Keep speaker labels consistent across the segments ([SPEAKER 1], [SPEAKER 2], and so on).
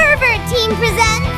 [SPEAKER 1] Pervert Team presents...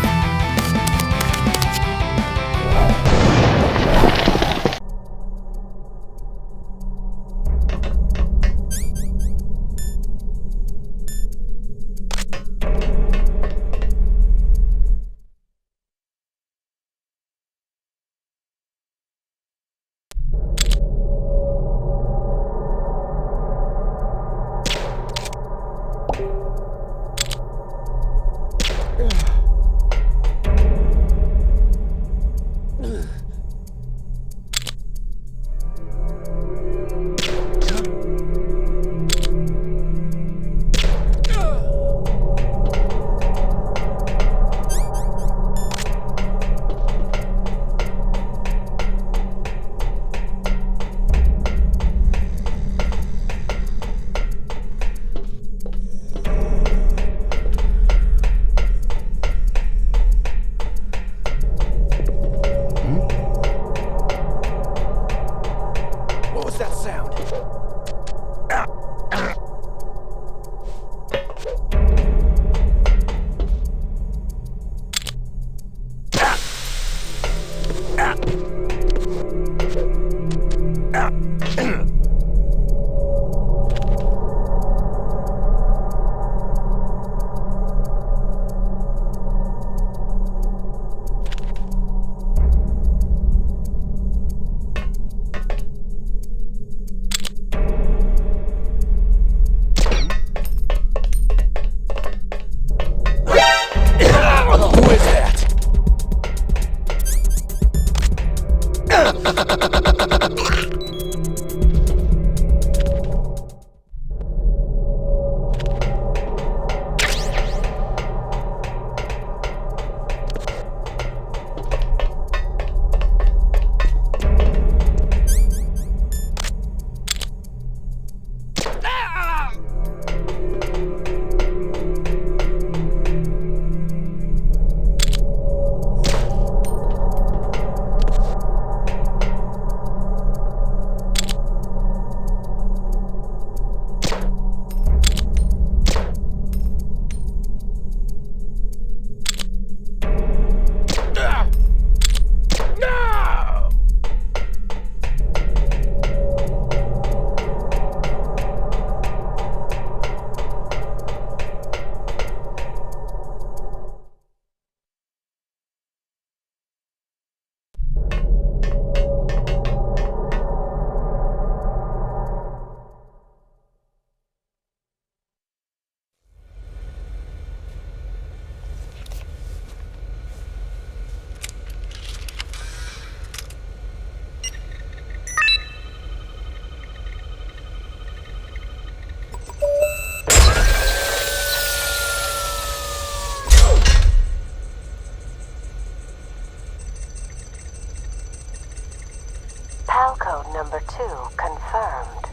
[SPEAKER 2] PAL code number 2 confirmed.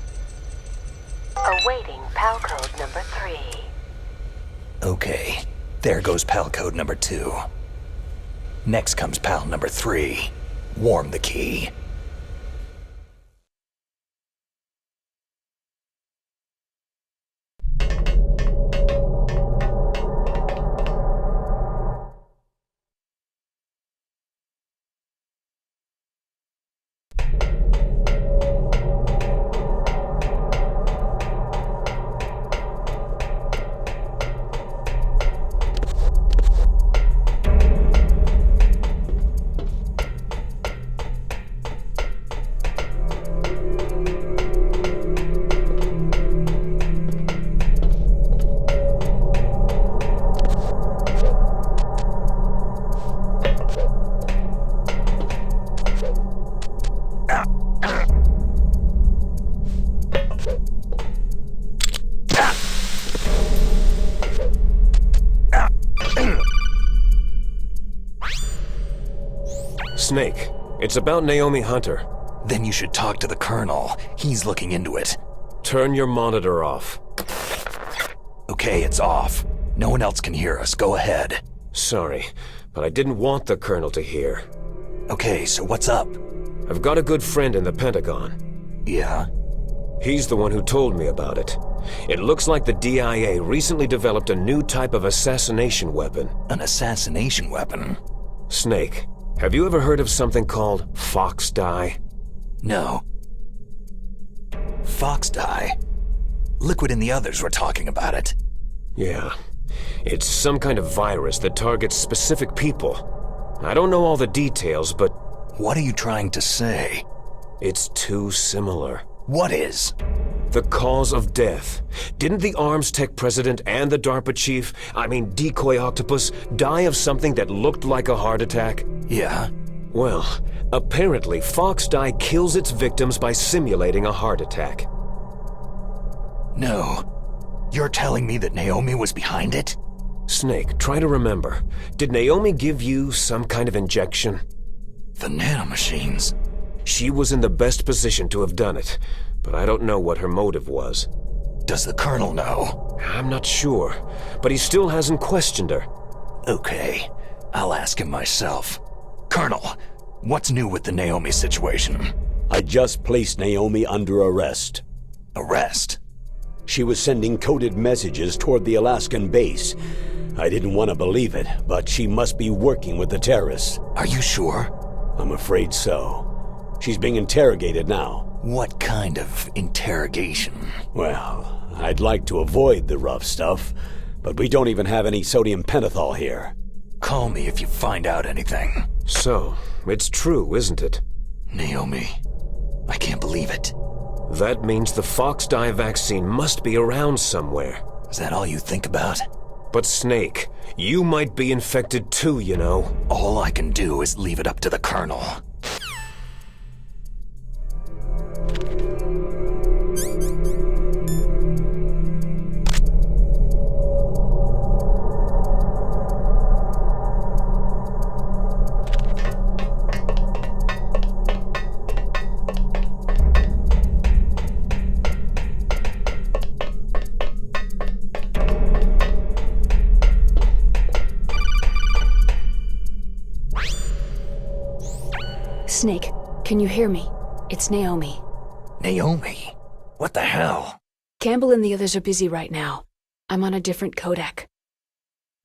[SPEAKER 2] Awaiting PAL code number 3.
[SPEAKER 3] Okay, there goes PAL code number 2. Next comes PAL number 3. Warm the key.
[SPEAKER 4] Snake, it's about Naomi Hunter.
[SPEAKER 3] Then you should talk to the Colonel. He's looking into it.
[SPEAKER 4] Turn your monitor off.
[SPEAKER 3] Okay, it's off. No one else can hear us. Go ahead.
[SPEAKER 4] Sorry, but I didn't want the Colonel to hear.
[SPEAKER 3] Okay, so what's up?
[SPEAKER 4] I've got a good friend in the Pentagon.
[SPEAKER 3] Yeah?
[SPEAKER 4] He's the one who told me about it. It looks like the DIA recently developed a new type of assassination weapon.
[SPEAKER 3] An assassination weapon?
[SPEAKER 4] Snake, have you ever heard of something called fox dye?
[SPEAKER 3] No. Fox dye? Liquid and the others were talking about it.
[SPEAKER 4] Yeah. It's some kind of virus that targets specific people. I don't know all the details, but...
[SPEAKER 3] What are you trying to say?
[SPEAKER 4] It's too similar.
[SPEAKER 3] What is?
[SPEAKER 4] The cause of death. Didn't the Arms Tech president and the DARPA chief, Decoy Octopus, die of something that looked like a heart attack?
[SPEAKER 3] Yeah.
[SPEAKER 4] Well, apparently fox dye kills its victims by simulating a heart attack.
[SPEAKER 3] No. You're telling me that Naomi was behind it?
[SPEAKER 4] Snake, try to remember. Did Naomi give you some kind of injection?
[SPEAKER 3] The nanomachines.
[SPEAKER 4] She was in the best position to have done it, but I don't know what her motive was.
[SPEAKER 3] Does the Colonel know?
[SPEAKER 4] I'm not sure, but he still hasn't questioned her.
[SPEAKER 3] Okay, I'll ask him myself. Colonel, what's new with the Naomi situation?
[SPEAKER 1] I just placed Naomi under arrest.
[SPEAKER 3] Arrest?
[SPEAKER 1] She was sending coded messages toward the Alaskan base. I didn't want to believe it, but she must be working with the terrorists.
[SPEAKER 3] Are you sure?
[SPEAKER 1] I'm afraid so. She's being interrogated now.
[SPEAKER 3] What kind of interrogation?
[SPEAKER 1] Well, I'd like to avoid the rough stuff, but we don't even have any sodium pentothal here.
[SPEAKER 3] Call me if you find out anything.
[SPEAKER 4] So, it's true, isn't it?
[SPEAKER 3] Naomi, I can't believe it.
[SPEAKER 4] That means the fox dye vaccine must be around somewhere.
[SPEAKER 3] Is that all you think about?
[SPEAKER 4] But Snake, you might be infected too, you know.
[SPEAKER 3] All I can do is leave it up to the Colonel.
[SPEAKER 5] Snake, can you hear me? It's Naomi.
[SPEAKER 3] Naomi? What the hell?
[SPEAKER 5] Campbell and the others are busy right now. I'm on a different codec.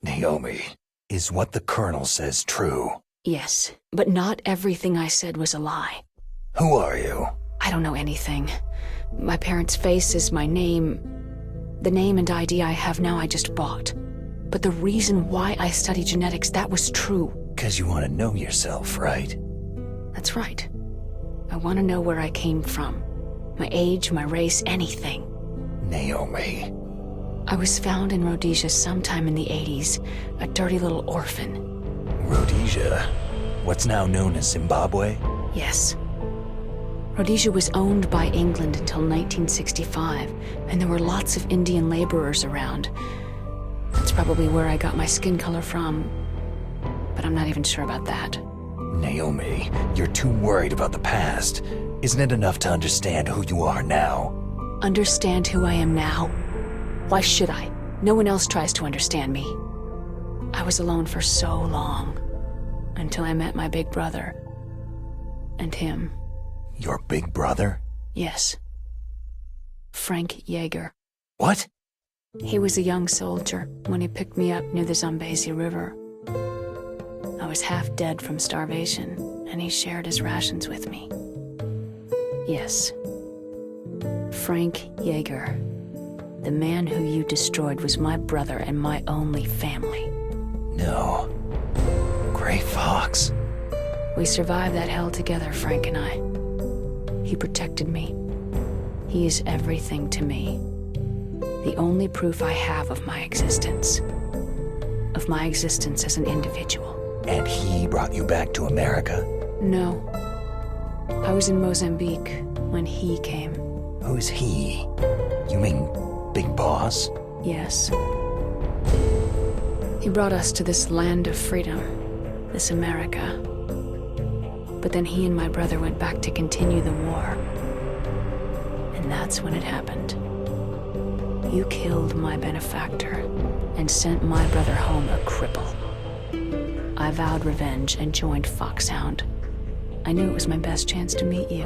[SPEAKER 3] Naomi, is what the Colonel says true?
[SPEAKER 5] Yes, but not everything I said was a lie.
[SPEAKER 3] Who are you?
[SPEAKER 5] I don't know anything. My parents' face is my name. The name and ID I have now I just bought. But the reason why I study genetics, that was true.
[SPEAKER 3] 'Cause you want to know yourself, right?
[SPEAKER 5] That's right. I want to know where I came from. My age, my race, anything.
[SPEAKER 3] Naomi.
[SPEAKER 5] I was found in Rhodesia sometime in the 80s, a dirty little orphan.
[SPEAKER 3] Rhodesia? What's now known as Zimbabwe?
[SPEAKER 5] Yes. Rhodesia was owned by England until 1965, and there were lots of Indian laborers around. That's probably where I got my skin color from, but I'm not even sure about that.
[SPEAKER 3] Naomi, you're too worried about the past. Isn't it enough to understand who you are now?
[SPEAKER 5] Understand who I am now? Why should I? No one else tries to understand me. I was alone for so long, until I met my big brother. And him.
[SPEAKER 3] Your big brother?
[SPEAKER 5] Yes. Frank Yeager.
[SPEAKER 3] What?
[SPEAKER 5] He was a young soldier when he picked me up near the Zambezi River. I was half dead from starvation, and he shared his rations with me. Yes. Frank Yeager. The man who you destroyed was my brother and my only family.
[SPEAKER 3] No. Gray Fox.
[SPEAKER 5] We survived that hell together, Frank and I. He protected me. He is everything to me. The only proof I have of my existence. Of my existence as an individual.
[SPEAKER 3] And he brought you back to America?
[SPEAKER 5] No. I was in Mozambique when he came.
[SPEAKER 3] Who's he? You mean Big Boss?
[SPEAKER 5] Yes. He brought us to this land of freedom, this America. But then he and my brother went back to continue the war. And that's when it happened. You killed my benefactor and sent my brother home a cripple. I vowed revenge and joined Foxhound. I knew it was my best chance to meet you,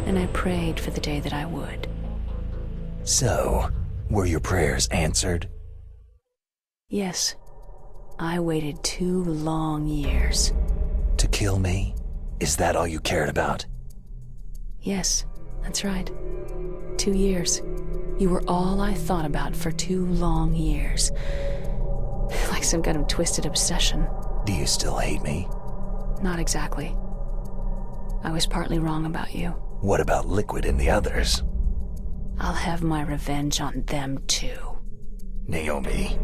[SPEAKER 5] and I prayed for the day that I would.
[SPEAKER 3] So, were your prayers answered?
[SPEAKER 5] Yes. I waited 2 long years.
[SPEAKER 3] To kill me? Is that all you cared about?
[SPEAKER 5] Yes, that's right. 2 years. You were all I thought about for 2 long years. Like some kind of twisted obsession.
[SPEAKER 3] Do you still hate me?
[SPEAKER 5] Not exactly. I was partly wrong about you.
[SPEAKER 3] What about Liquid and the others?
[SPEAKER 5] I'll have my revenge on them too.
[SPEAKER 3] Naomi,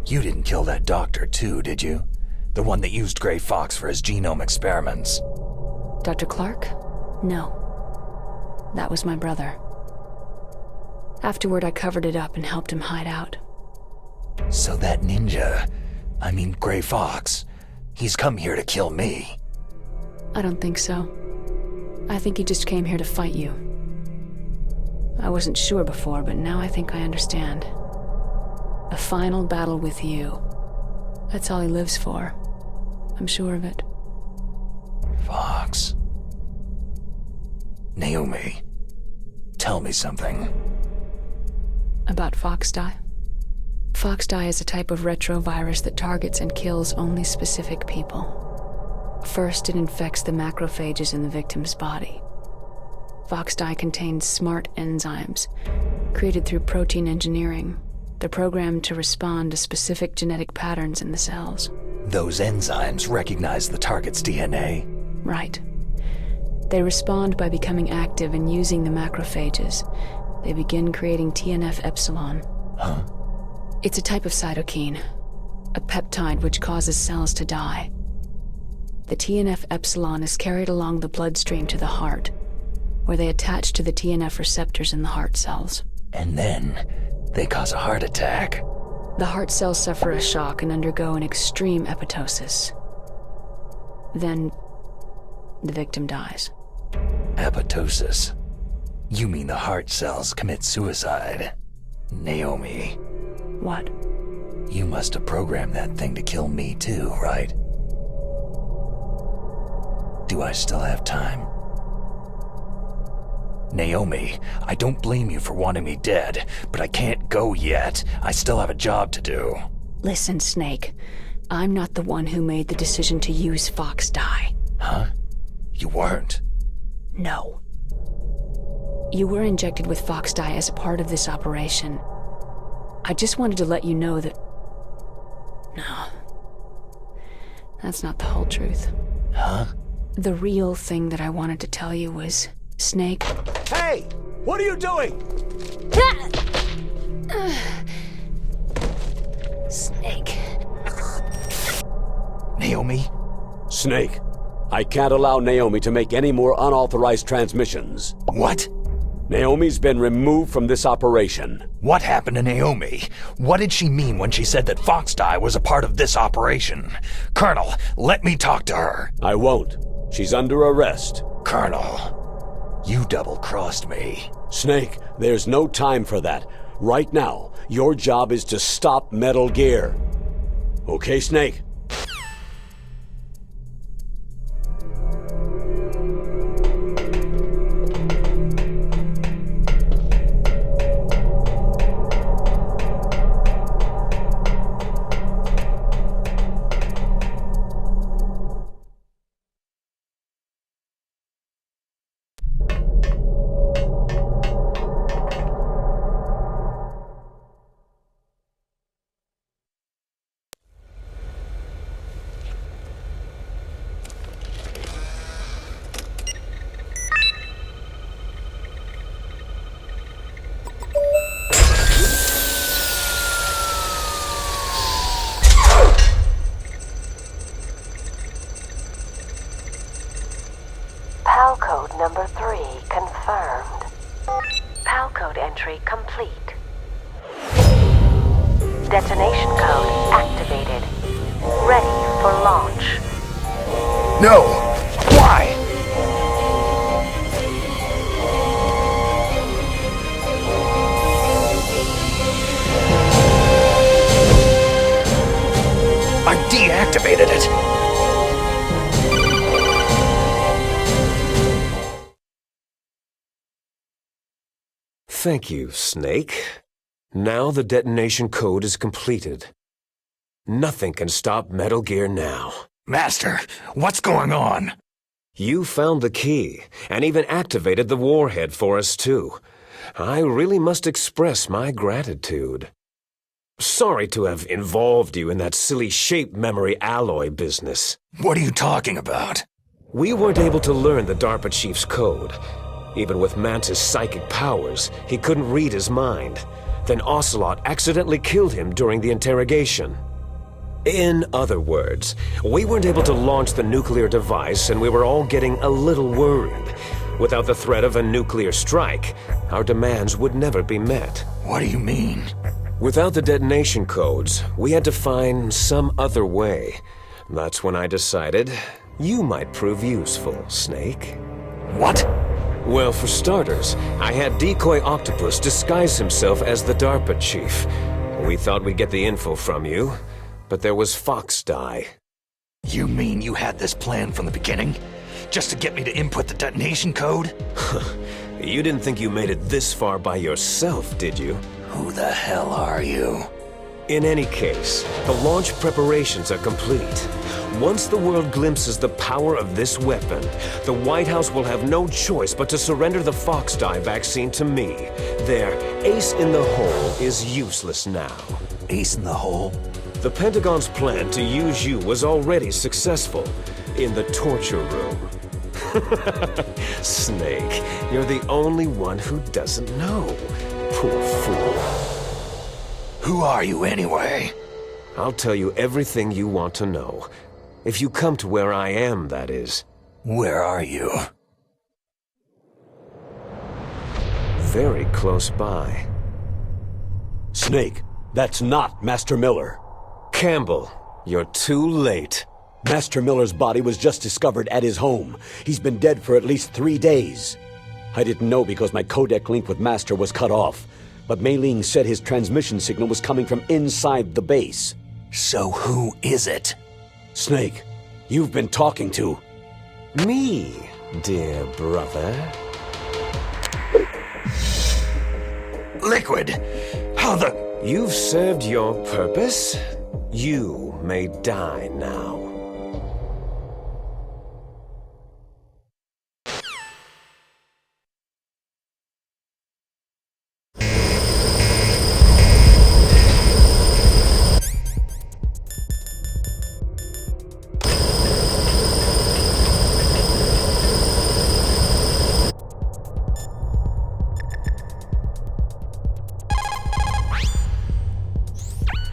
[SPEAKER 3] you didn't kill that doctor too, did you? The one that used Grey Fox for his genome experiments.
[SPEAKER 5] Dr. Clark? No. That was my brother. Afterward, I covered it up and helped him hide out.
[SPEAKER 3] So that ninja, Grey Fox, he's come here to kill me.
[SPEAKER 5] I don't think so. I think he just came here to fight you. I wasn't sure before, but now I think I understand. A final battle with you. That's all he lives for. I'm sure of it.
[SPEAKER 3] Fox. Naomi, tell me something.
[SPEAKER 5] About Foxdie? Foxdie is a type of retrovirus that targets and kills only specific people. First, it infects the macrophages in the victim's body. Foxdie contains smart enzymes, created through protein engineering. They're programmed to respond to specific genetic patterns in the cells.
[SPEAKER 3] Those enzymes recognize the target's DNA?
[SPEAKER 5] Right. They respond by becoming active and using the macrophages. They begin creating TNF-epsilon.
[SPEAKER 3] Huh?
[SPEAKER 5] It's a type of cytokine, a peptide which causes cells to die. The TNF-epsilon is carried along the bloodstream to the heart, where they attach to the TNF receptors in the heart cells.
[SPEAKER 3] And then, they cause a heart attack.
[SPEAKER 5] The heart cells suffer a shock and undergo an extreme apoptosis. Then, the victim dies.
[SPEAKER 3] Apoptosis? You mean the heart cells commit suicide? Naomi.
[SPEAKER 5] What?
[SPEAKER 3] You must have programmed that thing to kill me too, right? Do I still have time? Naomi, I don't blame you for wanting me dead, but I can't go yet. I still have a job to do.
[SPEAKER 5] Listen, Snake. I'm not the one who made the decision to use Foxdie.
[SPEAKER 3] Huh? You weren't?
[SPEAKER 5] No. You were injected with Foxdie as a part of this operation. I just wanted to let you know that... No. That's not the whole truth.
[SPEAKER 3] Huh?
[SPEAKER 5] The real thing that I wanted to tell you was... Snake...
[SPEAKER 1] Hey! What are you doing?
[SPEAKER 5] Snake...
[SPEAKER 3] Naomi?
[SPEAKER 1] Snake, I can't allow Naomi to make any more unauthorized transmissions.
[SPEAKER 3] What?
[SPEAKER 1] Naomi's been removed from this operation.
[SPEAKER 3] What happened to Naomi? What did she mean when she said that Foxdie was a part of this operation? Colonel, let me talk to her.
[SPEAKER 1] I won't. She's under arrest.
[SPEAKER 3] Colonel, you double-crossed me.
[SPEAKER 1] Snake, there's no time for that. Right now, your job is to stop Metal Gear. Okay, Snake?
[SPEAKER 2] PAL code number 3 confirmed. PAL code entry complete. Detonation code activated. Ready for launch.
[SPEAKER 3] No! Why? I deactivated it!
[SPEAKER 4] Thank you, Snake. Now the detonation code is completed. Nothing can stop Metal Gear now.
[SPEAKER 3] Master, what's going on?
[SPEAKER 4] You found the key, and even activated the warhead for us too. I really must express my gratitude. Sorry to have involved you in that silly shape memory alloy business.
[SPEAKER 3] What are you talking about?
[SPEAKER 4] We weren't able to learn the DARPA chief's code. Even with Mantis' psychic powers, he couldn't read his mind. Then Ocelot accidentally killed him during the interrogation. In other words, we weren't able to launch the nuclear device, and we were all getting a little worried. Without the threat of a nuclear strike, our demands would never be met.
[SPEAKER 3] What do you mean?
[SPEAKER 4] Without the detonation codes, we had to find some other way. That's when I decided you might prove useful, Snake.
[SPEAKER 3] What?
[SPEAKER 4] Well, for starters, I had Decoy Octopus disguise himself as the DARPA chief. We thought we'd get the info from you, but there was Fox Die.
[SPEAKER 3] You mean you had this plan from the beginning? Just to get me to input the detonation code?
[SPEAKER 4] You didn't think you made it this far by yourself, did you?
[SPEAKER 3] Who the hell are you?
[SPEAKER 4] In any case, the launch preparations are complete. Once the world glimpses the power of this weapon, the White House will have no choice but to surrender the Fox Die vaccine to me. Their ace in the hole is useless now.
[SPEAKER 3] Ace in the hole?
[SPEAKER 4] The Pentagon's plan to use you was already successful in the torture room. Snake, you're the only one who doesn't know. Poor fool.
[SPEAKER 3] Who are you anyway?
[SPEAKER 4] I'll tell you everything you want to know. If you come to where I am, that is.
[SPEAKER 3] Where are you?
[SPEAKER 4] Very close by.
[SPEAKER 1] Snake, that's not Master Miller.
[SPEAKER 4] Campbell, you're too late.
[SPEAKER 1] Master Miller's body was just discovered at his home. He's been dead for at least 3 days. I didn't know because my codec link with Master was cut off, but Mei Ling said his transmission signal was coming from inside the base.
[SPEAKER 3] So who is it?
[SPEAKER 1] Snake, you've been talking to...
[SPEAKER 4] Me, dear brother.
[SPEAKER 3] Liquid! How the...
[SPEAKER 4] You've served your purpose. You may die now.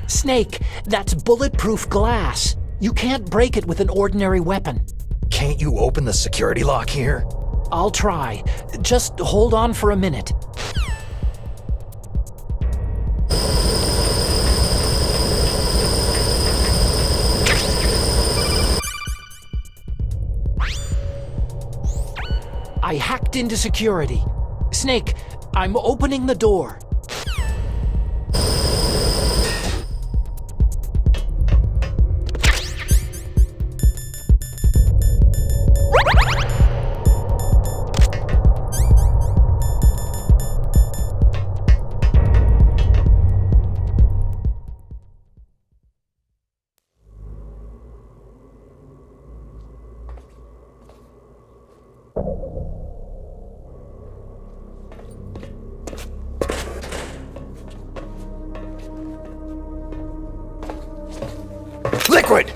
[SPEAKER 6] Snake, that's bulletproof glass. You can't break it with an ordinary weapon.
[SPEAKER 3] Can't you open the security lock here?
[SPEAKER 6] I'll try. Just hold on for a minute. I hacked into security. Snake, I'm opening the door.
[SPEAKER 3] Liquid!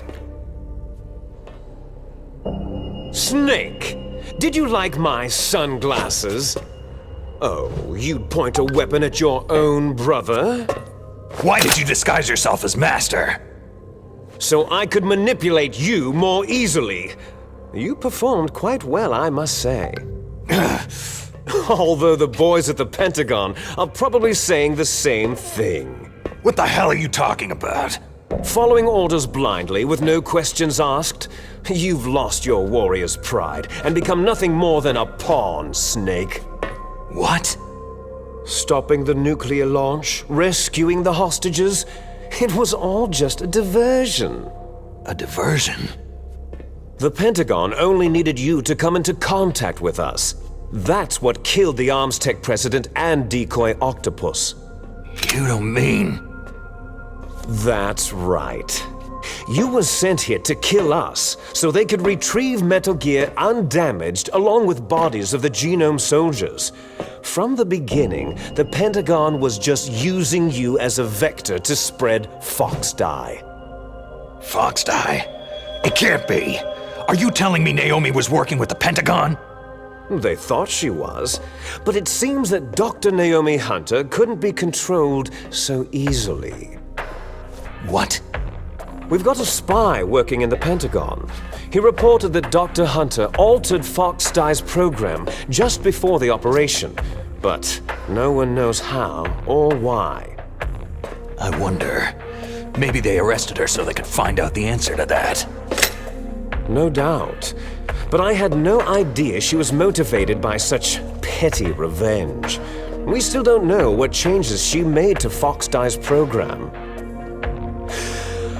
[SPEAKER 4] Snake, did you like my sunglasses? Oh, you'd point a weapon at your own brother?
[SPEAKER 3] Why did you disguise yourself as Master?
[SPEAKER 4] So I could manipulate you more easily. You performed quite well, I must say. Although the boys at the Pentagon are probably saying the same thing.
[SPEAKER 3] What the hell are you talking about?
[SPEAKER 4] Following orders blindly with no questions asked, you've lost your warrior's pride and become nothing more than a pawn, Snake.
[SPEAKER 3] What?
[SPEAKER 4] Stopping the nuclear launch, rescuing the hostages, it was all just a diversion.
[SPEAKER 3] A diversion?
[SPEAKER 4] The Pentagon only needed you to come into contact with us. That's what killed the Arms Tech president and decoy octopus.
[SPEAKER 3] You don't mean...
[SPEAKER 4] That's right. You were sent here to kill us, so they could retrieve Metal Gear undamaged along with bodies of the Genome soldiers. From the beginning, the Pentagon was just using you as a vector to spread Fox Dye.
[SPEAKER 3] Fox Dye? It can't be. Are you telling me Naomi was working with the Pentagon?
[SPEAKER 4] They thought she was, but it seems that Dr. Naomi Hunter couldn't be controlled so easily.
[SPEAKER 3] What?
[SPEAKER 4] We've got a spy working in the Pentagon. He reported that Dr. Hunter altered Fox Dye's program just before the operation, but no one knows how or why.
[SPEAKER 3] I wonder, maybe they arrested her so they could find out the answer to that.
[SPEAKER 4] No doubt. But I had no idea she was motivated by such petty revenge. We still don't know what changes she made to Fox Dye's program.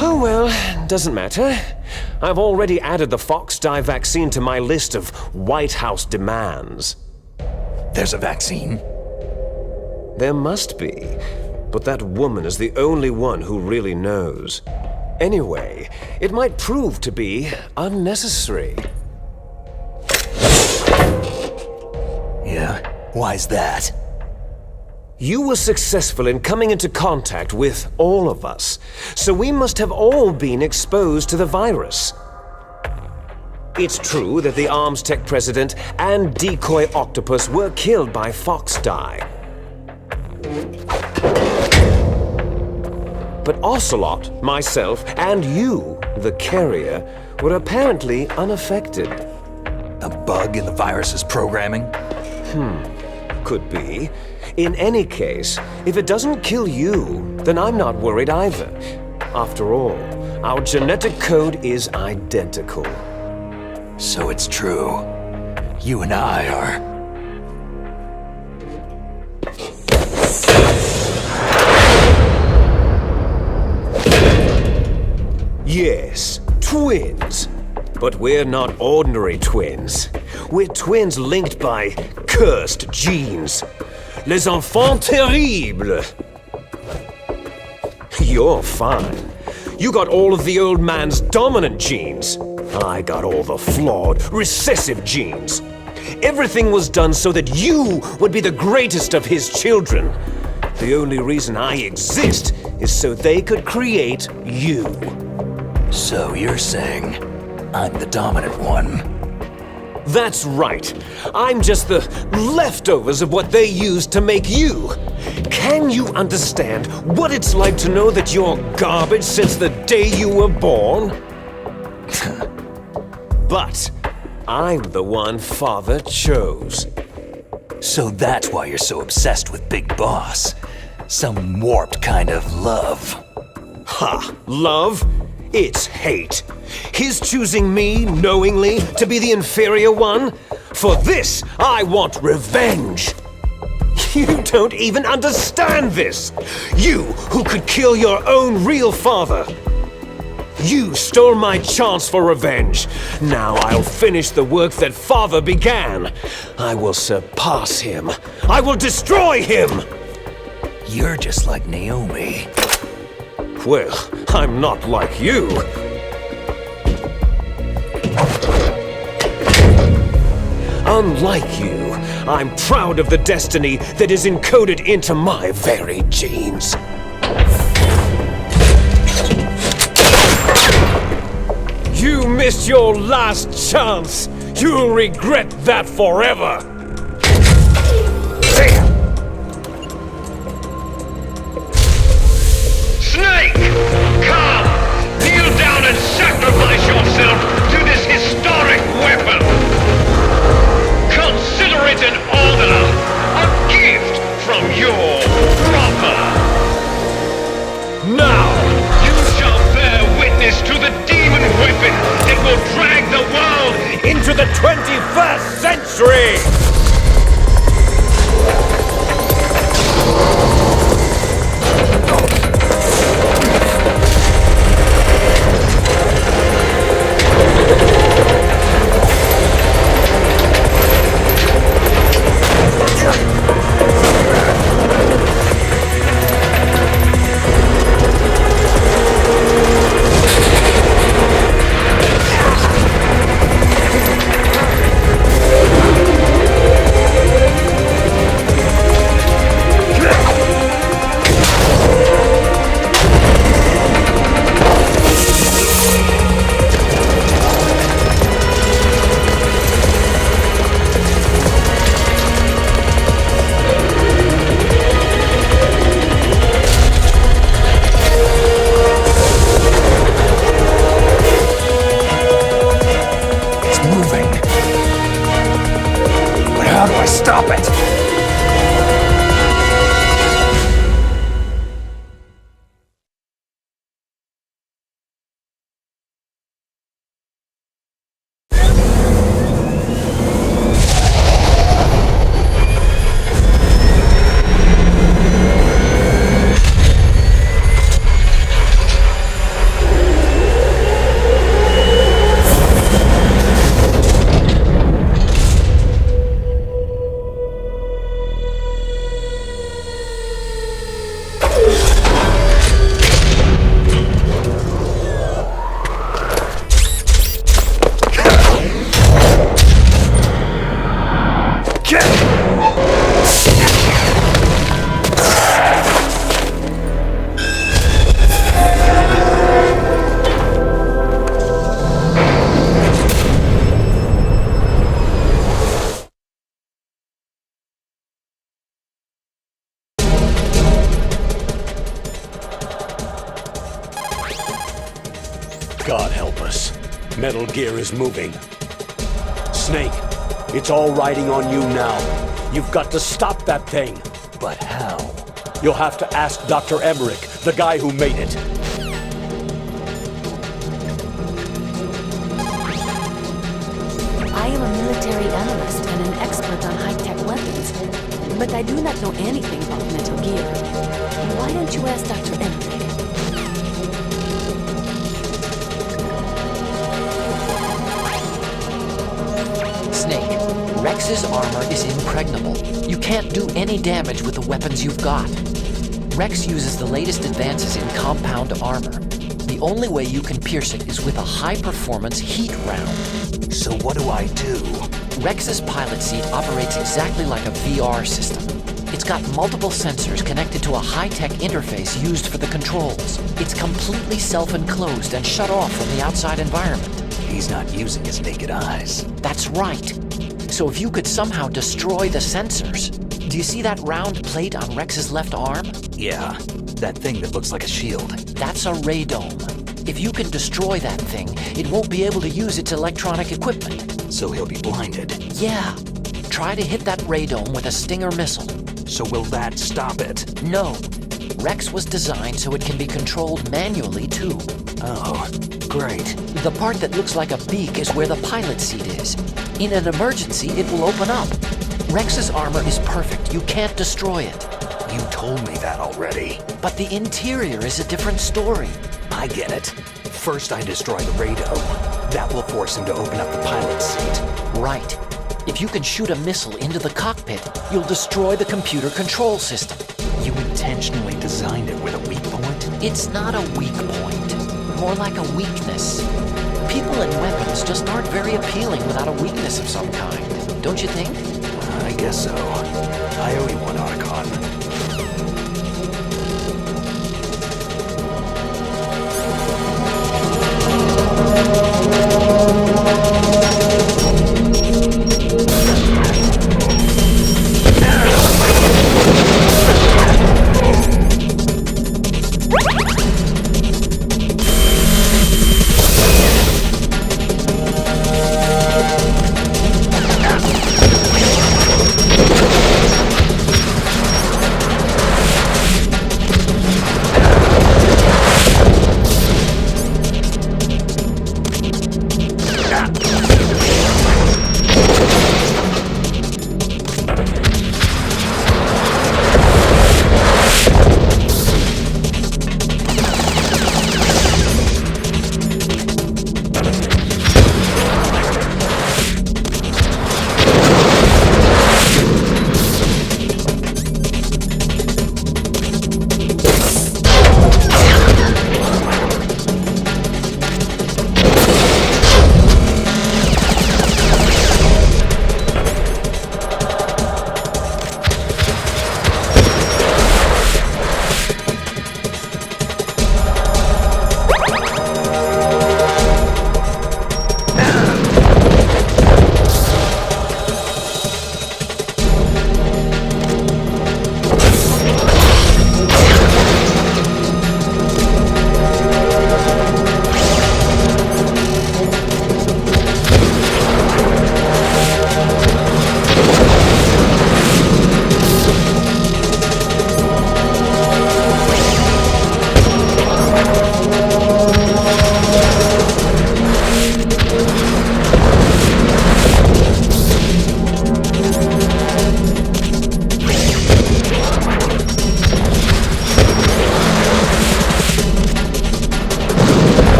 [SPEAKER 4] Oh well, doesn't matter. I've already added the Fox Dye vaccine to my list of White House demands.
[SPEAKER 3] There's a vaccine?
[SPEAKER 4] There must be, but that woman is the only one who really knows. Anyway, it might prove to be unnecessary.
[SPEAKER 3] Yeah? Why's that?
[SPEAKER 4] You were successful in coming into contact with all of us, so we must have all been exposed to the virus. It's true that the Arms Tech president and decoy octopus were killed by Fox Dye. But Ocelot, myself, and you, the carrier, were apparently unaffected.
[SPEAKER 3] A bug in the virus's programming?
[SPEAKER 4] Could be. In any case, if it doesn't kill you, then I'm not worried either. After all, our genetic code is identical.
[SPEAKER 3] So it's true. You and I are...
[SPEAKER 4] Yes, twins. But we're not ordinary twins. We're twins linked by cursed genes. Les enfants terribles. You're fine. You got all of the old man's dominant genes. I got all the flawed, recessive genes. Everything was done so that you would be the greatest of his children. The only reason I exist is so they could create you.
[SPEAKER 3] So you're saying I'm the dominant one?
[SPEAKER 4] That's right. I'm just the leftovers of what they used to make you. Can you understand what it's like to know that you're garbage since the day you were born? But I'm the one Father chose.
[SPEAKER 3] So that's why you're so obsessed with Big Boss. Some warped kind of love.
[SPEAKER 4] Ha! Love? It's hate. His choosing me, knowingly, to be the inferior one? For this, I want revenge. You don't even understand this. You, who could kill your own real father. You stole my chance for revenge. Now I'll finish the work that Father began. I will surpass him. I will destroy him.
[SPEAKER 3] You're just like Naomi.
[SPEAKER 4] Well, I'm not like you. Unlike you, I'm proud of the destiny that is encoded into my very genes. You missed your last chance. You'll regret that forever.
[SPEAKER 7] Snake! Come! Kneel down and sacrifice yourself to this historic weapon! Consider it an honor, a gift from your brother!
[SPEAKER 4] Now!
[SPEAKER 7] You shall bear witness to the demon weapon that will drag the world
[SPEAKER 4] Into the 21st century!
[SPEAKER 1] God help us. Metal Gear is moving. Snake, it's all riding on you now. You've got to stop that thing.
[SPEAKER 3] But how?
[SPEAKER 1] You'll have to ask Dr. Emmerich, the guy who made it.
[SPEAKER 5] I am a military analyst and an expert on high-tech weapons, but I do not know anything about Metal Gear. Why don't you ask Dr. Emmerich?
[SPEAKER 6] Snake, Rex's armor is impregnable. You can't do any damage with the weapons you've got. Rex uses the latest advances in compound armor. The only way you can pierce it is with a high-performance heat round.
[SPEAKER 3] So what do I do?
[SPEAKER 6] Rex's pilot seat operates exactly like a VR system. It's got multiple sensors connected to a high-tech interface used for the controls. It's completely self-enclosed and shut off from the outside environment.
[SPEAKER 3] He's not using his naked eyes.
[SPEAKER 6] That's right. So if you could somehow destroy the sensors... Do you see that round plate on Rex's left arm?
[SPEAKER 3] Yeah, that thing that looks like a shield.
[SPEAKER 6] That's a radome. If you can destroy that thing, it won't be able to use its electronic equipment.
[SPEAKER 3] So he'll be blinded.
[SPEAKER 6] Yeah. Try to hit that radome with a Stinger missile.
[SPEAKER 3] So will that stop it?
[SPEAKER 6] No. Rex was designed so it can be controlled manually, too.
[SPEAKER 3] Oh, great.
[SPEAKER 6] The part that looks like a beak is where the pilot seat is. In an emergency, it will open up. Rex's armor is perfect. You can't destroy it.
[SPEAKER 3] You told me that already.
[SPEAKER 6] But the interior is a different story.
[SPEAKER 3] I get it. First I destroy the radome. That will force him to open up the pilot seat.
[SPEAKER 6] Right. If you can shoot a missile into the cockpit, you'll destroy the computer control system.
[SPEAKER 3] You intentionally designed it with a weak point?
[SPEAKER 6] It's not a weak point. More like a weakness. People and weapons just aren't very appealing without a weakness of some kind. Don't you think?
[SPEAKER 3] I guess so. I owe you one, Otacon.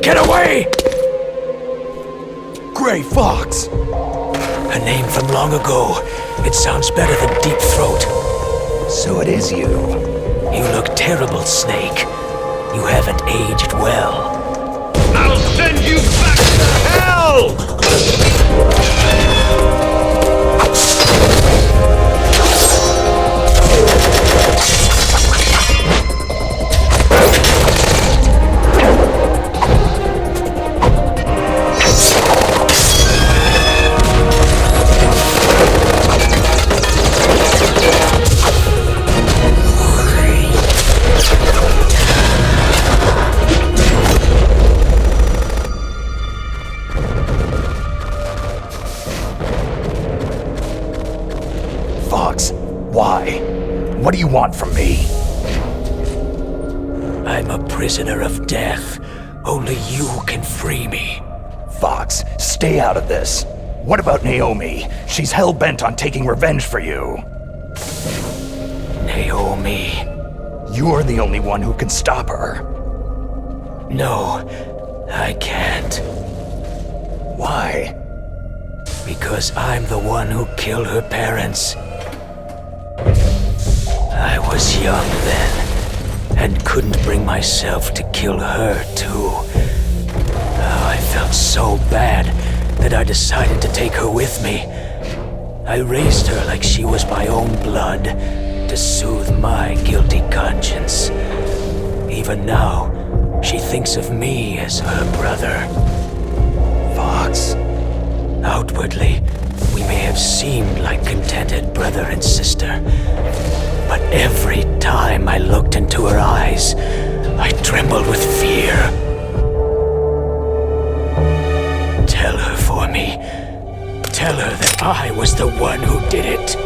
[SPEAKER 3] Get away! Gray Fox! A name from long ago. It sounds better than Deep Throat. So it is you. You look terrible, Snake. You haven't aged well.
[SPEAKER 7] I'll send you back to hell!
[SPEAKER 3] Fox, why? What do you want from me? I'm a prisoner of death. Only you can free me. Fox, stay out of this. What about Naomi? She's hell-bent on taking revenge for you. Naomi? You're the only one who can stop her. No, I can't. Why? Because I'm the one who killed her parents. I was young then, and couldn't bring myself to kill her too. Oh, I felt so bad that I decided to take her with me. I raised her like she was my own blood, to soothe my guilty conscience. Even now, she thinks of me as her brother. Fox. Outwardly, we may have seemed like contented brother and sister, but every time I looked into her eyes, I trembled with fear. Tell her for me. Tell her that I was the one who did it.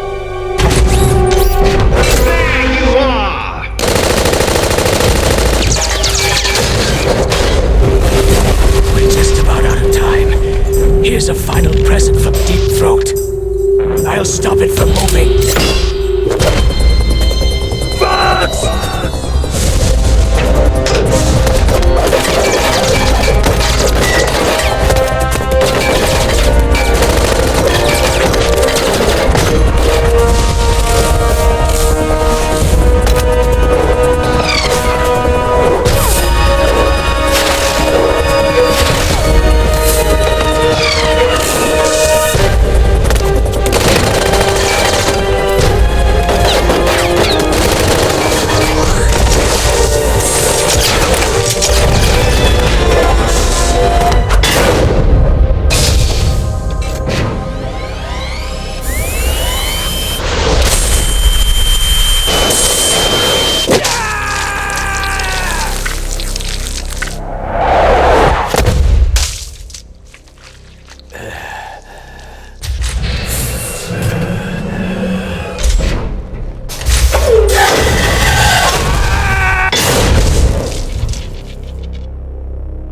[SPEAKER 7] There you are!
[SPEAKER 3] We're just about out of time. Here's a final present from Deep Throat. I'll stop it from moving. Fox!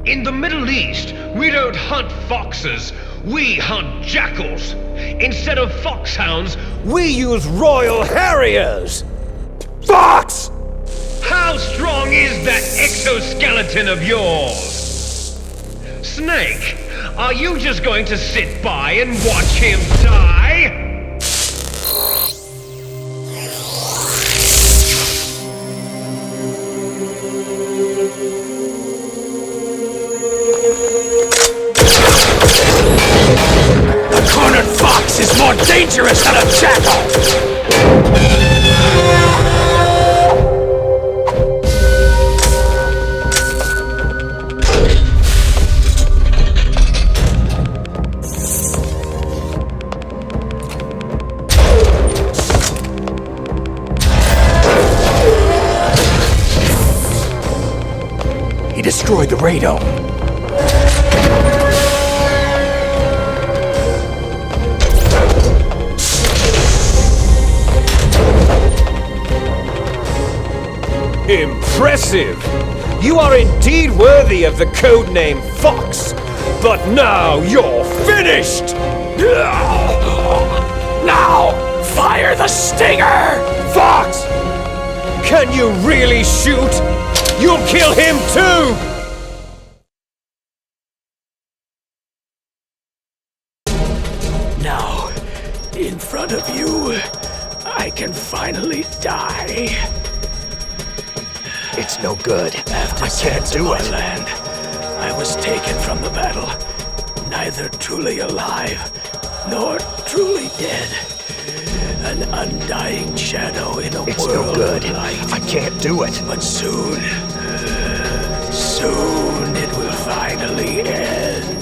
[SPEAKER 7] In the Middle East, we don't hunt foxes, we hunt jackals. Instead of foxhounds,
[SPEAKER 4] We use Royal Harriers!
[SPEAKER 3] Fox!
[SPEAKER 7] how strong is that exoskeleton of yours? Snake, are you just going to sit by and watch him die?
[SPEAKER 3] A cornered fox is more dangerous than a jackal! He destroyed the radome.
[SPEAKER 4] Impressive! You are indeed worthy of the codename Fox, but now you're finished!
[SPEAKER 3] Now, fire the stinger!
[SPEAKER 4] Fox! Can you really shoot? You'll kill him too!
[SPEAKER 3] one of you, I can finally die.
[SPEAKER 8] It's no good.
[SPEAKER 3] After
[SPEAKER 8] I can't do it.
[SPEAKER 3] Land, I was taken from the battle, neither truly alive nor truly dead. An undying shadow in a
[SPEAKER 8] It's
[SPEAKER 3] world
[SPEAKER 8] no good.
[SPEAKER 3] of light.
[SPEAKER 8] I can't do it.
[SPEAKER 3] But soon it will finally end.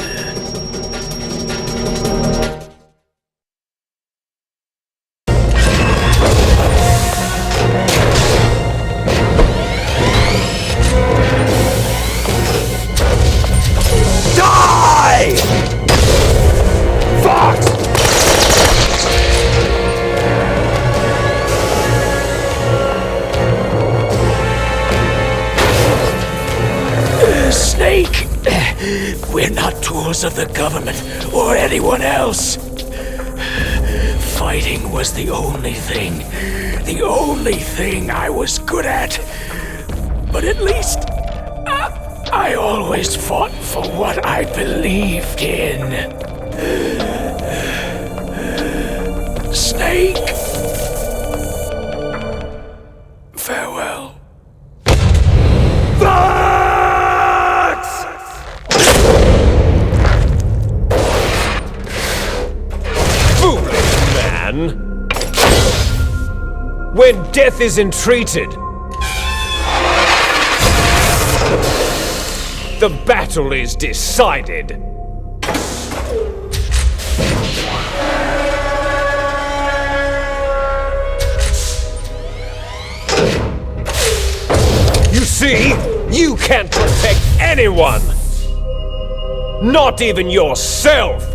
[SPEAKER 8] Die! Fox!
[SPEAKER 3] Snake! We're not tools of the government or anyone else. Fighting was the only thing I was good at. But at least I always fought for what I believed in. Snake! Farewell.
[SPEAKER 4] When death is entreated, the battle is decided. You see, you can't protect anyone! Not even yourself!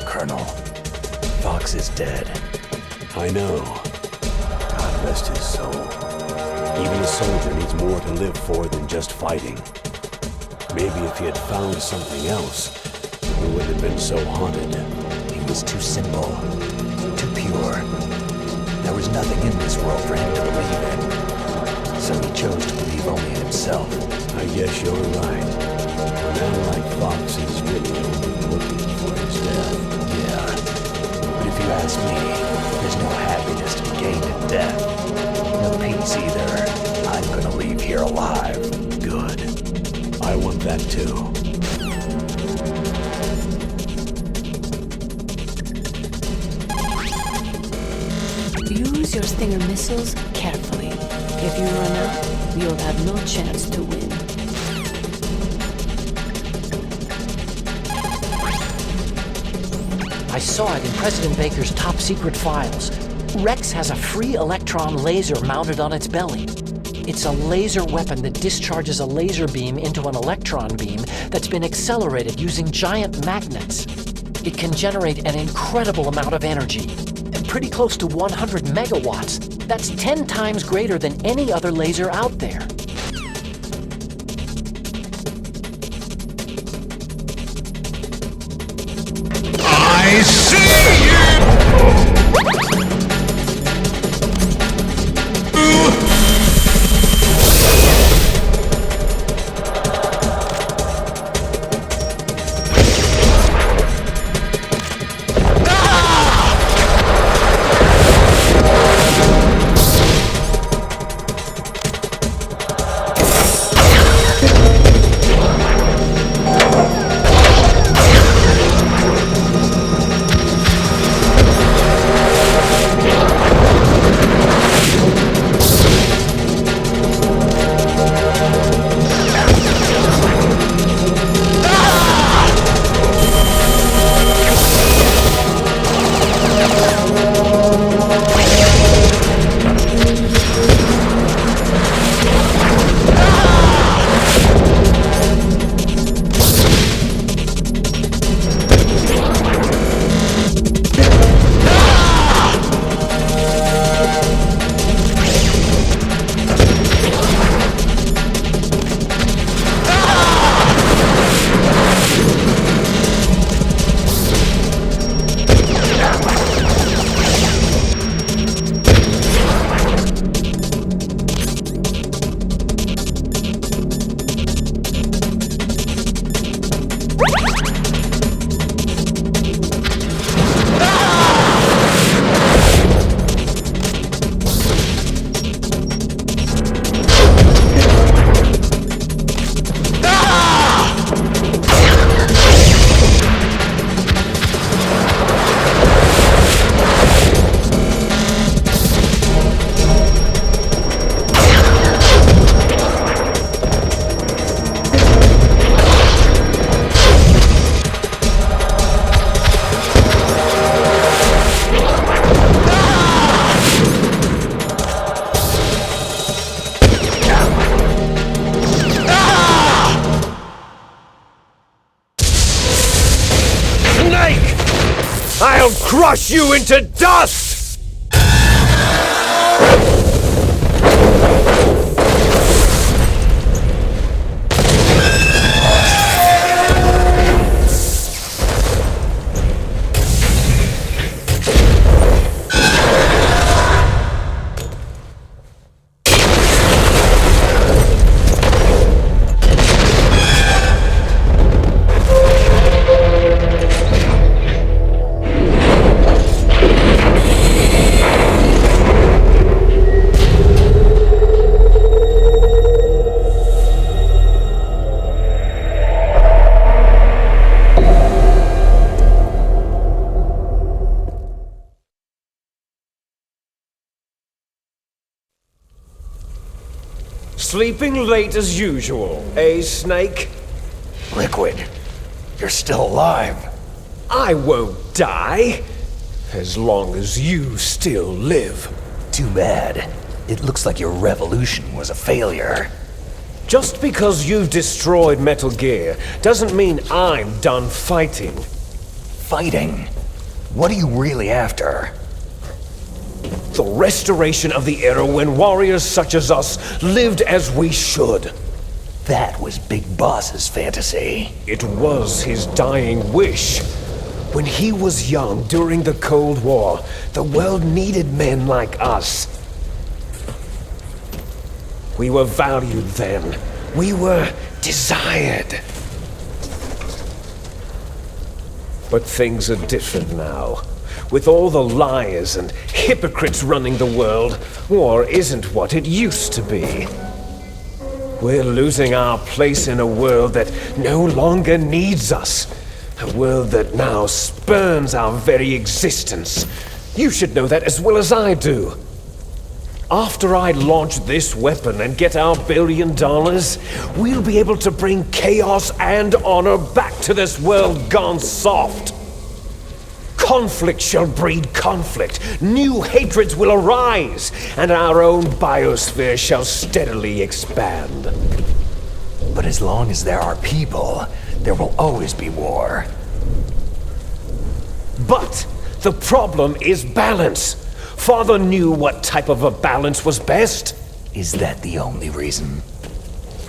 [SPEAKER 8] Colonel, Fox is dead.
[SPEAKER 1] I know. God rest his soul. Even a soldier needs more to live for than just fighting. Maybe if he had found something else, he wouldn't have been so haunted.
[SPEAKER 8] He was too simple, too pure. There was nothing in this world for him to believe in. So he chose to believe only in himself.
[SPEAKER 1] I guess you're right. A man like Fox is really only looking for his death.
[SPEAKER 8] Yeah. But if you ask me, there's no happiness to be gained in death. No peace either. I'm gonna leave here alive.
[SPEAKER 1] Good. I want that too.
[SPEAKER 5] Use your Stinger missiles carefully. If you run out, you'll have no chance to win.
[SPEAKER 6] I saw it in President Baker's top secret files. Rex has a free electron laser mounted on its belly. It's a laser weapon that discharges a laser beam into an electron beam that's been accelerated using giant magnets. It can generate an incredible amount of energy, pretty close to 100 megawatts. That's 10 times greater than any other laser out there.
[SPEAKER 7] I see you!
[SPEAKER 4] crush you into dust! Sleeping late as usual, eh, Snake?
[SPEAKER 8] Liquid, you're still alive.
[SPEAKER 4] I won't die, as long as you still live.
[SPEAKER 8] Too bad. It looks like your revolution was a failure.
[SPEAKER 4] Just because you've destroyed Metal Gear doesn't mean I'm done fighting.
[SPEAKER 8] Fighting? What are you really after?
[SPEAKER 4] The restoration of the era when warriors such as us lived as we should.
[SPEAKER 8] That was Big Boss's fantasy.
[SPEAKER 4] It was his dying wish. When he was young during the Cold War, the world needed men like us. We were valued then. We were desired. But things are different now. With all the liars and hypocrites running the world, war isn't what it used to be. We're losing our place in a world that no longer needs us. A world that now spurns our very existence. You should know that as well as I do. After I launch this weapon and get our $1 billion, we'll be able to bring chaos and honor back to this world gone soft. Conflict shall breed conflict, new hatreds will arise, and our own biosphere shall steadily expand.
[SPEAKER 8] But as long as there are people, there will always be war.
[SPEAKER 4] But the problem is balance. Father knew what type of a balance was best.
[SPEAKER 8] Is that the only reason?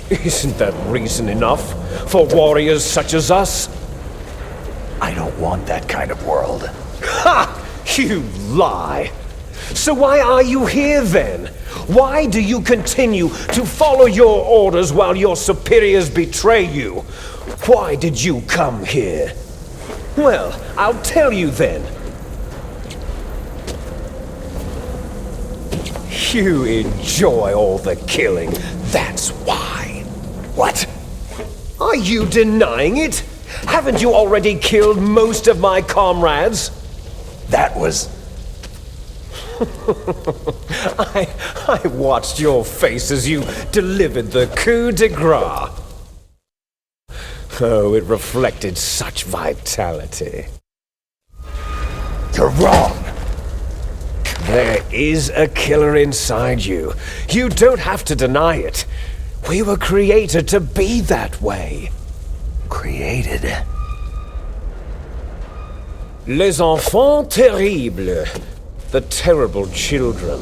[SPEAKER 4] Isn't that reason enough for warriors such as us?
[SPEAKER 8] I don't want that kind of world.
[SPEAKER 4] Ha! You lie! So why are you here then? Why do you continue to follow your orders while your superiors betray you? Why did you come here? Well, I'll tell you then. You enjoy all the killing, that's why.
[SPEAKER 8] What?
[SPEAKER 4] Are you denying it? Haven't you already killed most of my comrades?
[SPEAKER 8] That was...
[SPEAKER 4] I watched your face as you delivered the coup de grace. Oh, it reflected such vitality.
[SPEAKER 8] You're wrong.
[SPEAKER 4] There is a killer inside you. You don't have to deny it. We were created to be that way.
[SPEAKER 8] Created?
[SPEAKER 4] Les enfants terribles. The terrible children.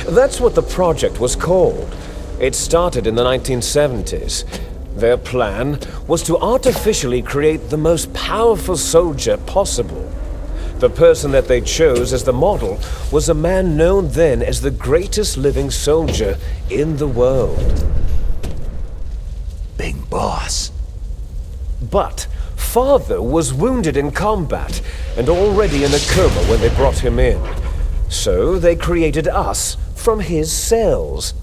[SPEAKER 4] That's what the project was called. It started in the 1970s. Their plan was to artificially create the most powerful soldier possible. The person that they chose as the model was a man known then as the greatest living soldier in the world.
[SPEAKER 8] Big Boss.
[SPEAKER 4] But Father was wounded in combat and already in a coma when they brought him in. So they created us from his cells,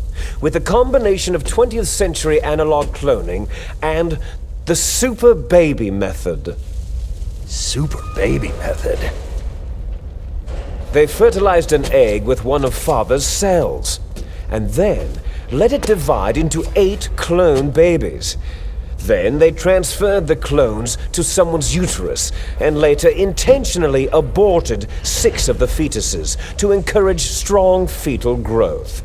[SPEAKER 4] with a combination of 20th century analog cloning and the super baby method.
[SPEAKER 8] Super baby method?
[SPEAKER 4] They fertilized an egg with one of Father's cells, and then let it divide into 8 clone babies. Then they transferred the clones to someone's uterus and later intentionally aborted 6 of the fetuses to encourage strong fetal growth.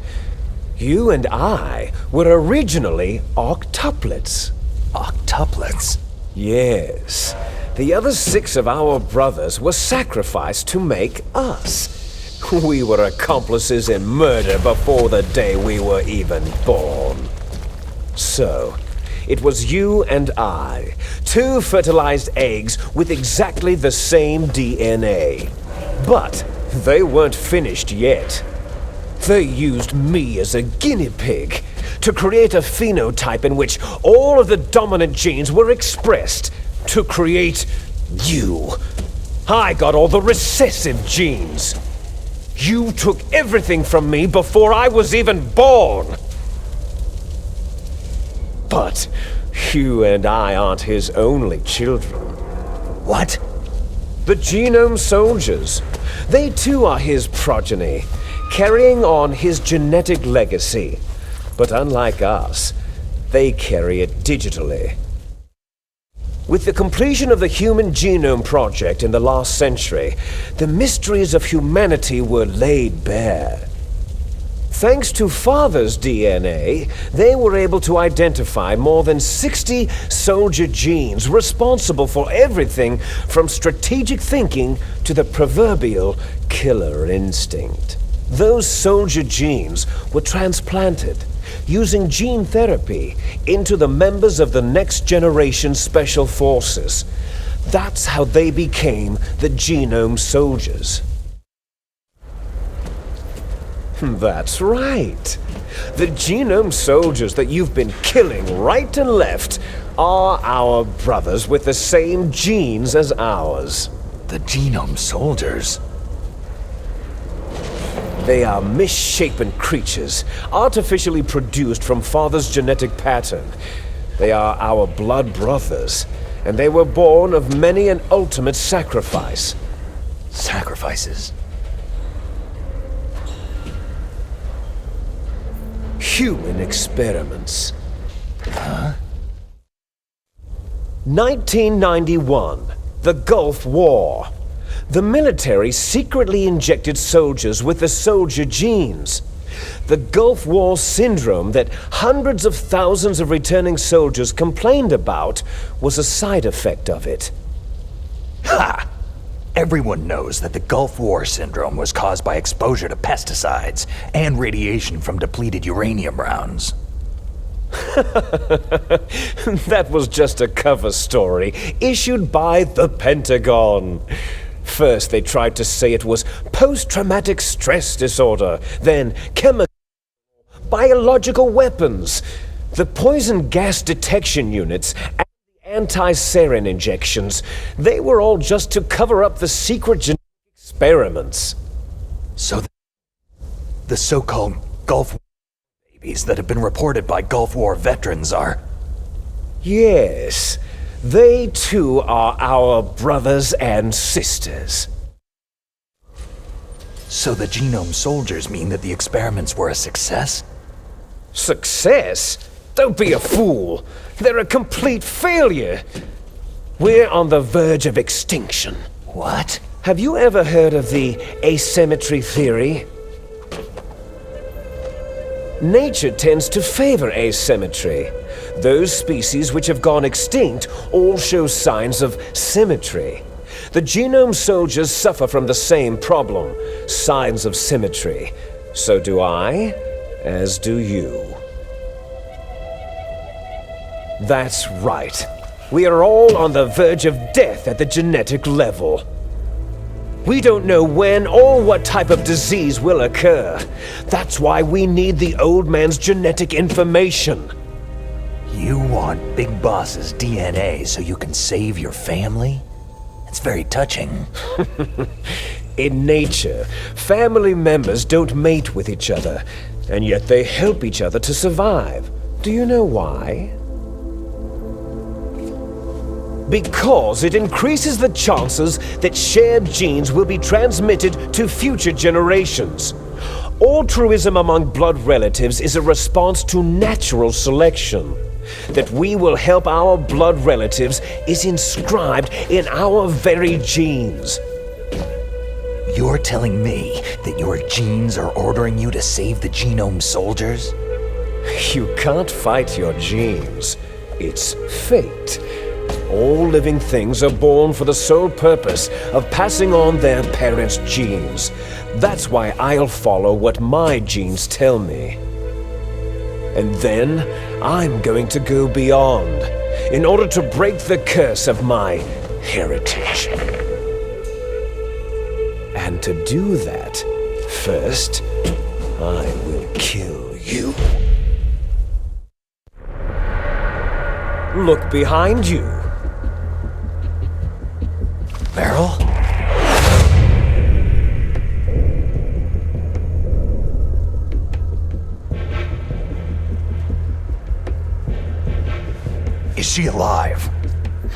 [SPEAKER 4] You and I were originally octuplets.
[SPEAKER 8] Octuplets?
[SPEAKER 4] Yes. The other 6 of our brothers were sacrificed to make us. We were accomplices in murder before the day we were even born. So, it was you and I, 2 fertilized eggs with exactly the same DNA. But they weren't finished yet. They used me as a guinea pig to create a phenotype in which all of the dominant genes were expressed to create you. I got all the recessive genes. You took everything from me before I was even born. But you and I aren't his only children.
[SPEAKER 8] What?
[SPEAKER 4] The Genome Soldiers. They too are his progeny, carrying on his genetic legacy. But unlike us, they carry it digitally. With the completion of the Human Genome Project in the last century, the mysteries of humanity were laid bare. Thanks to Father's DNA, they were able to identify more than 60 soldier genes responsible for everything from strategic thinking to the proverbial killer instinct. Those soldier genes were transplanted using gene therapy into the members of the next generation special forces. That's how they became the Genome Soldiers. That's right. The Genome Soldiers that you've been killing right and left are our brothers with the same genes as ours.
[SPEAKER 8] The Genome Soldiers?
[SPEAKER 4] They are misshapen creatures, artificially produced from Father's genetic pattern. They are our blood brothers, and they were born of many an ultimate sacrifice.
[SPEAKER 8] Sacrifices?
[SPEAKER 4] Human experiments. Huh? 1991, the Gulf War. The military secretly injected soldiers with the soldier genes. The Gulf War syndrome that hundreds of thousands of returning soldiers complained about was a side effect of it.
[SPEAKER 8] Ha! Everyone knows that the Gulf War syndrome was caused by exposure to pesticides and radiation from depleted uranium rounds.
[SPEAKER 4] That was just a cover story issued by the Pentagon. First, they tried to say it was post-traumatic stress disorder, then chemical, biological weapons, the poison gas detection units, and the anti-sarin injections. They were all just to cover up the secret genetic experiments.
[SPEAKER 8] So the so-called Gulf War babies that have been reported by Gulf War veterans are...
[SPEAKER 4] Yes. They too are our brothers and sisters.
[SPEAKER 8] So the Genome Soldiers mean that the experiments were a success?
[SPEAKER 4] Success? Don't be a fool. They're a complete failure. We're on the verge of extinction.
[SPEAKER 8] What?
[SPEAKER 4] Have you ever heard of the asymmetry theory? Nature tends to favor asymmetry. Those species which have gone extinct all show signs of symmetry. The Genome Soldiers suffer from the same problem, signs of symmetry. So do I, as do you. That's right. We are all on the verge of death at the genetic level. We don't know when or what type of disease will occur. That's why we need the old man's genetic information.
[SPEAKER 8] You want Big Boss's DNA so you can save your family? It's very touching.
[SPEAKER 4] In nature, family members don't mate with each other, and yet they help each other to survive. Do you know why? Because it increases the chances that shared genes will be transmitted to future generations. Altruism among blood relatives is a response to natural selection. That we will help our blood relatives is inscribed in our very genes.
[SPEAKER 8] You're telling me that your genes are ordering you to save the Genome Soldiers?
[SPEAKER 4] You can't fight your genes. It's fate. All living things are born for the sole purpose of passing on their parents' genes. That's why I'll follow what my genes tell me. And then I'm going to go beyond in order to break the curse of my heritage. And to do that, first, I will kill you. Look behind you.
[SPEAKER 8] Meryl? Is she alive?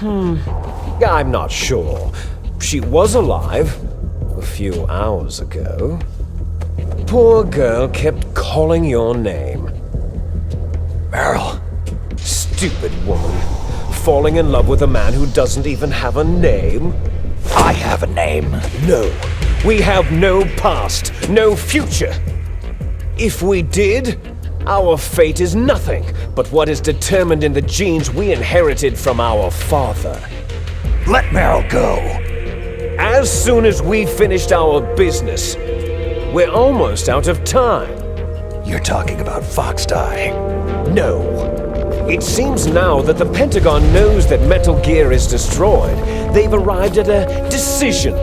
[SPEAKER 4] I'm not sure. She was alive a few hours ago. Poor girl kept calling your name.
[SPEAKER 8] Meryl?
[SPEAKER 4] Stupid woman. Falling in love with a man who doesn't even have a name?
[SPEAKER 8] I have a name.
[SPEAKER 4] No. We have no past, no future. If we did, our fate is nothing but what is determined in the genes we inherited from our father.
[SPEAKER 8] Let Meryl go.
[SPEAKER 4] As soon as we finished our business, we're almost out of time.
[SPEAKER 8] You're talking about Fox Die.
[SPEAKER 4] No. It seems now that the Pentagon knows that Metal Gear is destroyed. They've arrived at a decision.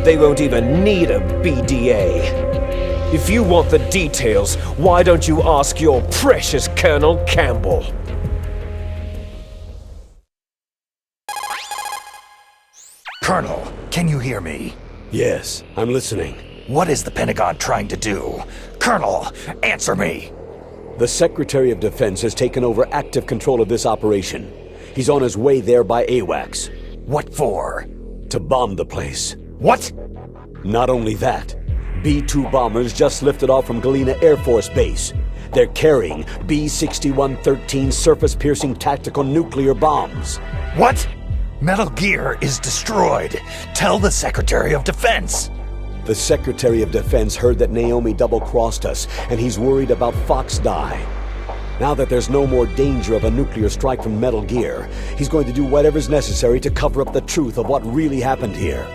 [SPEAKER 4] They won't even need a BDA. If you want the details, why don't you ask your precious Colonel Campbell?
[SPEAKER 8] Colonel, can you hear me?
[SPEAKER 1] Yes, I'm listening.
[SPEAKER 8] What is the Pentagon trying to do? Colonel, answer me!
[SPEAKER 1] The Secretary of Defense has taken over active control of this operation. He's on his way there by AWACS.
[SPEAKER 8] What for?
[SPEAKER 1] To bomb the place.
[SPEAKER 8] What?
[SPEAKER 1] Not only that, B-2 bombers just lifted off from Galena Air Force Base. They're carrying B-6113 surface-piercing tactical nuclear bombs.
[SPEAKER 8] What? Metal Gear is destroyed. Tell the Secretary of Defense.
[SPEAKER 1] The Secretary of Defense heard that Naomi double-crossed us, and he's worried about Fox Die. Now that there's no more danger of a nuclear strike from Metal Gear, he's going to do whatever's necessary to cover up the truth of what really happened here.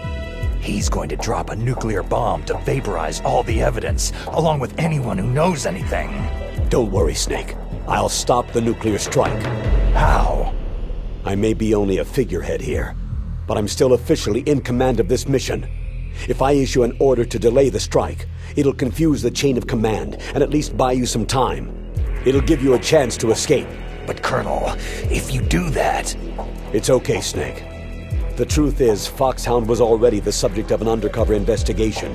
[SPEAKER 8] He's going to drop a nuclear bomb to vaporize all the evidence, along with anyone who knows anything.
[SPEAKER 1] Don't worry, Snake. I'll stop the nuclear strike.
[SPEAKER 8] How?
[SPEAKER 1] I may be only a figurehead here, but I'm still officially in command of this mission. If I issue an order to delay the strike, it'll confuse the chain of command and at least buy you some time. It'll give you a chance to escape.
[SPEAKER 8] But Colonel, if you do that...
[SPEAKER 1] It's okay, Snake. The truth is, Foxhound was already the subject of an undercover investigation.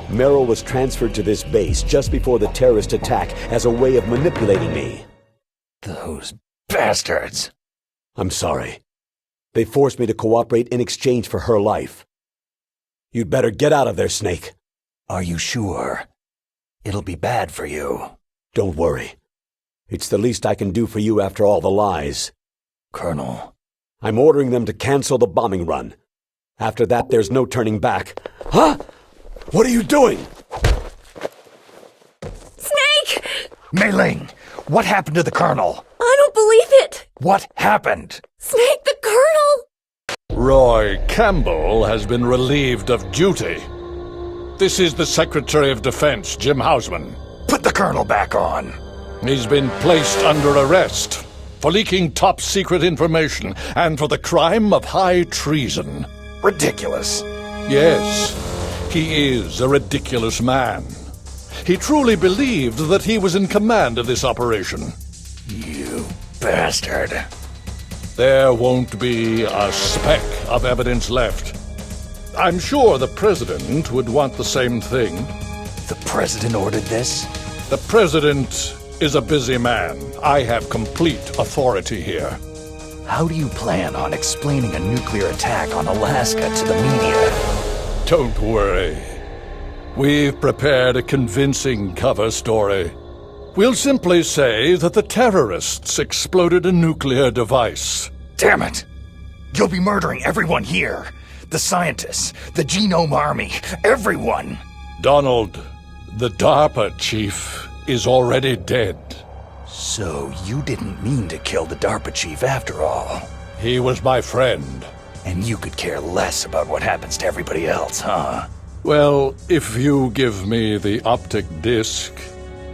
[SPEAKER 1] Merrill was transferred to this base just before the terrorist attack as a way of manipulating me.
[SPEAKER 8] Those bastards!
[SPEAKER 1] I'm sorry. They forced me to cooperate in exchange for her life. You'd better get out of there, Snake.
[SPEAKER 8] Are you sure? It'll be bad for you.
[SPEAKER 1] Don't worry. It's the least I can do for you after all the lies.
[SPEAKER 8] Colonel.
[SPEAKER 1] I'm ordering them to cancel the bombing run. After that, there's no turning back. Huh? What are you doing?
[SPEAKER 9] Snake!
[SPEAKER 8] Mei Ling, what happened to the Colonel?
[SPEAKER 9] I don't believe it!
[SPEAKER 8] What happened?
[SPEAKER 9] Snake, the Colonel!
[SPEAKER 10] Roy Campbell has been relieved of duty. This is the Secretary of Defense, Jim Hausman.
[SPEAKER 8] Put the Colonel back on.
[SPEAKER 10] He's been placed under arrest for leaking top-secret information and for the crime of high treason.
[SPEAKER 8] Ridiculous.
[SPEAKER 10] Yes, he is a ridiculous man. He truly believed that he was in command of this operation.
[SPEAKER 8] You bastard.
[SPEAKER 10] There won't be a speck of evidence left. I'm sure the President would want the same thing.
[SPEAKER 8] The President ordered this?
[SPEAKER 10] The President is a busy man. I have complete authority here.
[SPEAKER 8] How do you plan on explaining a nuclear attack on Alaska to the media?
[SPEAKER 10] Don't worry. We've prepared a convincing cover story. We'll simply say that the terrorists exploded a nuclear device.
[SPEAKER 8] Damn it! You'll be murdering everyone here. The scientists, the Genome Army, everyone!
[SPEAKER 10] Donald, the DARPA chief, is already dead.
[SPEAKER 8] So you didn't mean to kill the DARPA chief after all?
[SPEAKER 10] He was my friend.
[SPEAKER 8] And you could care less about what happens to everybody else, huh?
[SPEAKER 10] Well, if you give me the optic disc,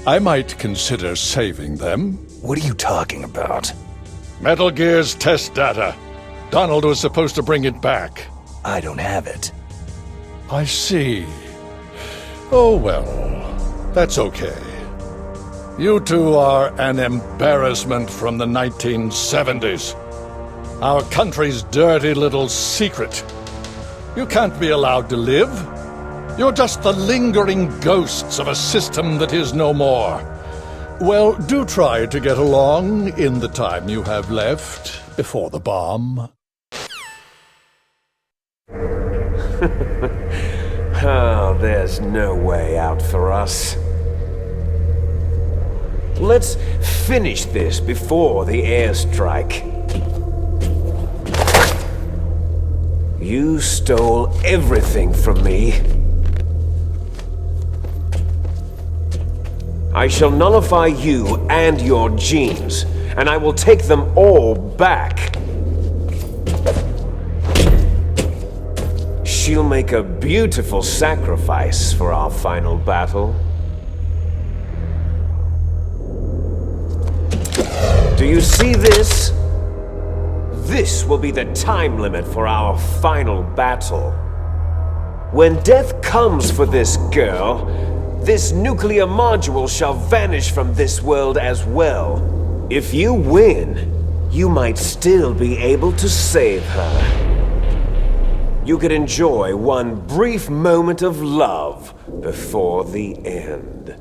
[SPEAKER 10] I might consider saving them.
[SPEAKER 8] What are you talking about?
[SPEAKER 10] Metal Gear's test data. Donald was supposed to bring it back.
[SPEAKER 8] I don't have it.
[SPEAKER 10] I see. Oh well, that's okay. You two are an embarrassment from the 1970s. Our country's dirty little secret. You can't be allowed to live. You're just the lingering ghosts of a system that is no more. Well, do try to get along in the time you have left before the bomb.
[SPEAKER 4] Oh, there's no way out for us. Let's finish this before the airstrike. You stole everything from me. I shall nullify you and your genes, and I will take them all back. She'll make a beautiful sacrifice for our final battle. Do you see this? This will be the time limit for our final battle. When death comes for this girl, this nuclear module shall vanish from this world as well. If you win, you might still be able to save her. You could enjoy one brief moment of love before the end.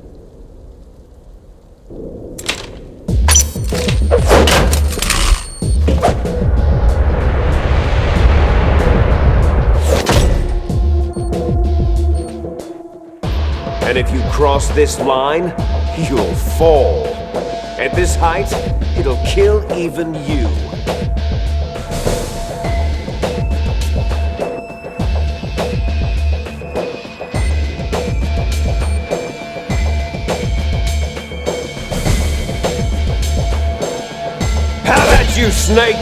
[SPEAKER 4] And if you cross this line, you'll fall. At this height, it'll kill even you. How about you, Snake?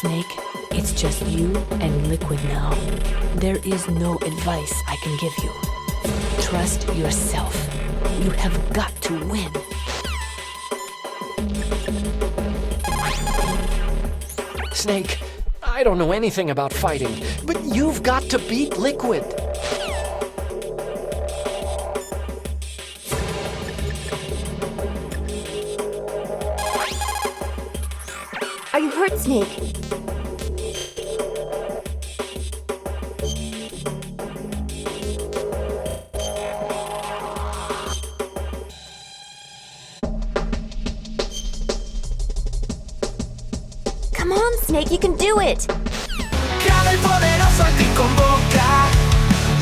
[SPEAKER 5] Snake, it's just you and Liquid now. There is no advice I can give you. Trust yourself. You have got to win.
[SPEAKER 6] Snake, I don't know anything about fighting, but you've got to beat Liquid.
[SPEAKER 9] Are you hurt, Snake? Come on, Snake, you can do it!
[SPEAKER 11] Clama el poderoso y te convoca.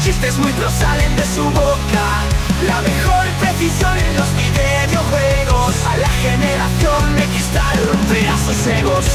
[SPEAKER 11] Chistes muy pros salen de su boca. La mejor precisión en los videojuegos. A la generación de cristal romperá sus egos.